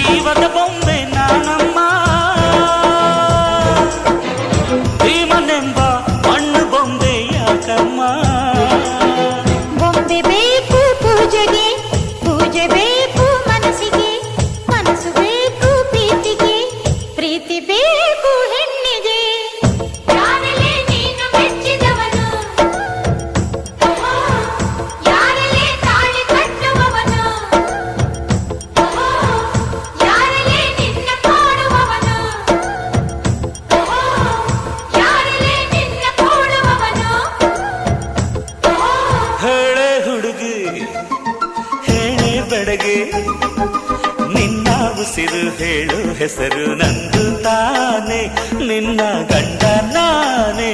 ಜೀವದ ಬೊಂಬೆ ನಾನಮ್ಮ ಭೀಮನೆಂಬ ಮಣ್ಣು ಬೊಂಬೆ ಯಾಕಮ್ಮ ಬೊಂಬೆ ಬೇಕು ಪೂಜೆಗೆ ಪೂಜೆ ಬೇಕು ಮನಸ್ಸಿಗೆ ಮನಸ್ಸು ಬೇಕು ಪ್ರೀತಿಗೆ ಪ್ರೀತಿ ಬೇಕು ಹೆಣ್ಣಿಗೆ ಯಾರಲ್ಲೇ ನೀನು ಮೆಚ್ಚಿದವನು ಯಾರಲ್ಲೇ ತಾಳಿ ಕಟ್ಟುವವನು ಯಾರಲ್ಲೇ ನಿನ್ನ ಕಾಡುವವನು ಯಾರಲ್ಲೇ ನಿನ್ನ ಕೂಡುವವನು ಹೇಳೆ ಹುಡುಗಿ ಹೇಳೆ ಬೆಡಗೆ ನಿನ್ನ ಉಸಿರು ಹೇಳು ಹೆಸರು ನಂದು ತಾನೆ ನಿನ್ನ ಗಂಡ ನಾನೇ